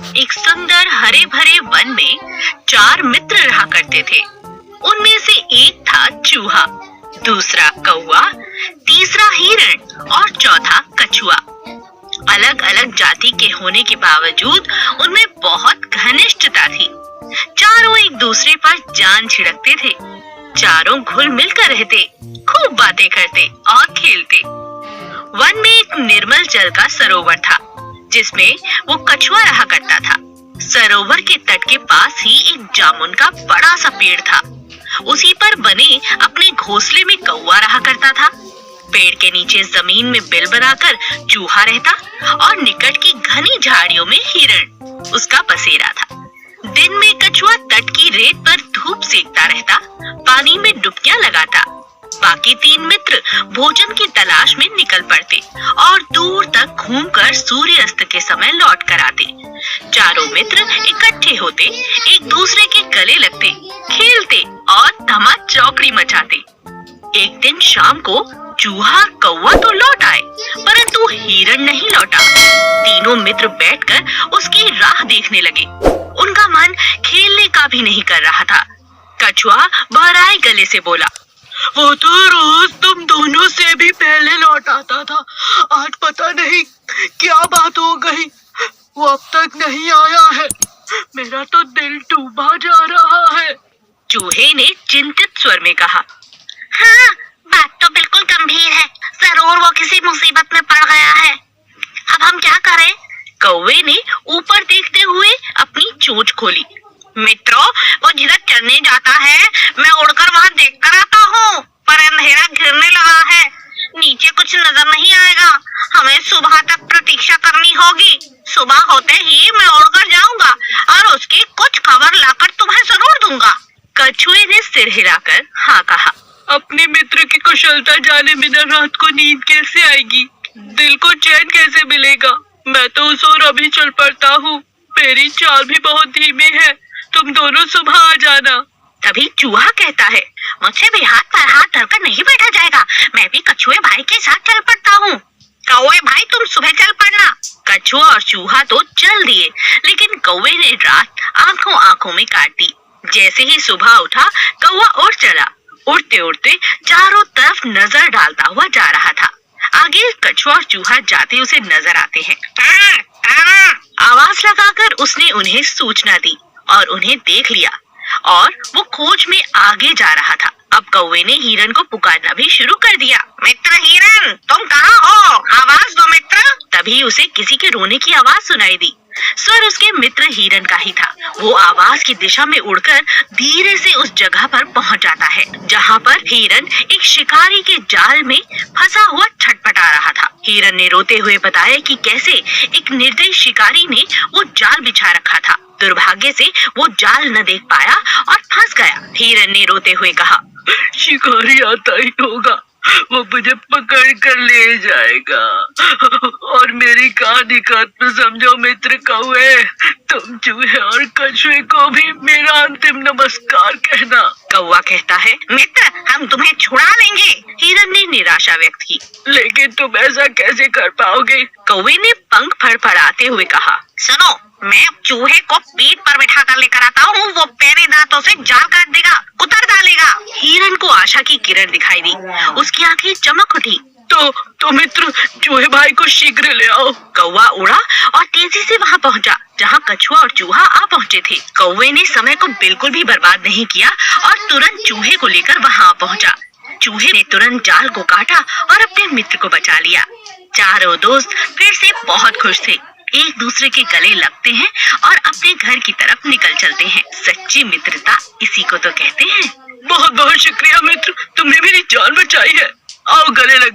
एक सुंदर हरे भरे वन में 4 मित्र रहा करते थे। उनमें से एक था चूहा, दूसरा कौवा, तीसरा हिरण और चौथा कछुआ। अलग अलग जाति के होने के बावजूद उनमें बहुत घनिष्ठता थी। चारों एक दूसरे पर जान छिड़कते थे। चारों घुल मिलकर रहते, खूब बातें करते और खेलते। वन में एक निर्मल जल का सरोवर था, जिसमें वो कछुआ रहा करता था। सरोवर के तट के पास ही एक जामुन का बड़ा सा पेड़ था। उसी पर बने अपने घोंसले में कौवा रहा करता था। पेड़ के नीचे जमीन में बिल बनाकर चूहा रहता और निकट की घनी झाड़ियों में हिरण उसका बसेरा था। दिन में कछुआ तट की रेत पर धूप सेकता रहता, पानी में डुबकियां लगाता। बाकी 3 मित्र भोजन की तलाश में निकल पड़ते और दूर तक घूमकर सूर्यास्त के समय लौट कर आते। चारों मित्र इकट्ठे होते, एक दूसरे के गले लगते, खेलते और धमा चौकड़ी मचाते। एक दिन शाम को चूहा और कौवा तो लौट आए, परंतु हिरण नहीं लौटा। तीनों मित्र बैठकर उसकी राह देखने लगे। उनका मन खेलने का भी नहीं कर रहा था। कछुआ बहराए गले से बोला, वो तो रोज तुम दोनों से भी पहले लौट आता था। आज पता नहीं क्या बात हो गई, वो अब तक नहीं आया है। मेरा तो दिल डूबा जा रहा है। चूहे ने चिंतित स्वर में कहा, हाँ, बात तो बिल्कुल गंभीर है। जरूर वो किसी मुसीबत में पड़ गया है। अब हम क्या करें? कौवे ने ऊपर देखते हुए अपनी चोंच खोली। मित्रों, वो जिधर चढ़ने जाता है, मैं उड़कर वहाँ देखकर आता हूँ, पर अंधेरा घिरने लगा है। नीचे कुछ नजर नहीं आएगा। हमें सुबह तक प्रतीक्षा करनी होगी। सुबह होते ही मैं उड़कर जाऊंगा और उसकी कुछ खबर लाकर तुम्हें जरूर दूंगा। कछुए ने सिर हिलाकर हाँ कहा। अपने मित्र की कुशलता जाने बिना रात को नींद कैसे आएगी? दिल को चैन कैसे मिलेगा? मैं तो उस ओर अभी चल पड़ता हूँ। मेरी चाल भी बहुत धीमी है। तुम दोनों सुबह आ जाना। तभी चूहा कहता है, मुझसे भी हाथ पर हाथ धरकर नहीं बैठा जाएगा। मैं भी कछुए भाई के साथ चल पड़ता हूँ। कौवे भाई, तुम सुबह चल पड़ना। कछुआ और चूहा तो चल दिए, लेकिन कौवे ने रात आंखों आंखों में काट दी। जैसे ही सुबह उठा, कौवा उड़ चला। उड़ते उड़ते चारों तरफ नजर डालता हुआ जा रहा था। आगे कछुआ और चूहा जाते उसे नजर आते हैं। आवाज लगाकर उसने उन्हें सूचना दी और उन्हें देख लिया और वो खोज में आगे जा रहा था। अब कौवे ने हिरण को पुकारना भी शुरू कर दिया। मित्र हिरण, तुम कहाँ हो? आवाज दो मित्र। तभी उसे किसी के रोने की आवाज सुनाई दी। स्वर उसके मित्र हिरण का ही था। वो आवाज की दिशा में उड़कर धीरे से उस जगह पर पहुंच जाता है, जहां पर हिरण एक शिकारी के जाल में फंसा हुआ छटपटा रहा था। हिरण ने रोते हुए बताया कि कैसे एक निर्दयी शिकारी ने वो जाल बिछा रखा था। दुर्भाग्य से वो जाल न देख पाया और फंस गया। हिरण ने रोते हुए कहा, शिकारी आता ही होगा, वो मुझे पकड़ कर ले जाएगा और मेरी कहानी खत्म समझो मित्र कौवे। तुम चूहे और कछुए को भी मेरा अंतिम नमस्कार कहना। कौवा कहता है, मित्र, हम तुम्हें छुड़ा लेंगे। हिरण ने निराशा व्यक्त की। लेकिन तुम ऐसा कैसे कर पाओगे? कौवे ने पंख फड़फड़ाते हुए कहा, सुनो, मैं चूहे को पीठ पर बिठा कर लेकर आता हूँ। वो मेरे दांतों से जाल काट देगा, कुतर डालेगा। हिरण को आशा की किरण दिखाई दी। उसकी आंखें चमक उठी। तो मित्र, चूहे भाई को शीघ्र ले आओ। कौवा उड़ा और तेजी से वहाँ पहुँचा, जहाँ कछुआ और चूहा आ पहुँचे थे। कौवे ने समय को बिल्कुल भी बर्बाद नहीं किया और तुरंत चूहे को लेकर वहाँ पहुँचा। चूहे ने तुरंत जाल को काटा और अपने मित्र को बचा लिया। चारों दोस्त फिर से बहुत खुश थे। एक दूसरे के गले लगते हैं और अपने घर की तरफ निकल चलते हैं। सच्ची मित्रता इसी को तो कहते हैं। बहुत बहुत शुक्रिया मित्र, तुमने मेरी जान बचाई है। आओ गले लग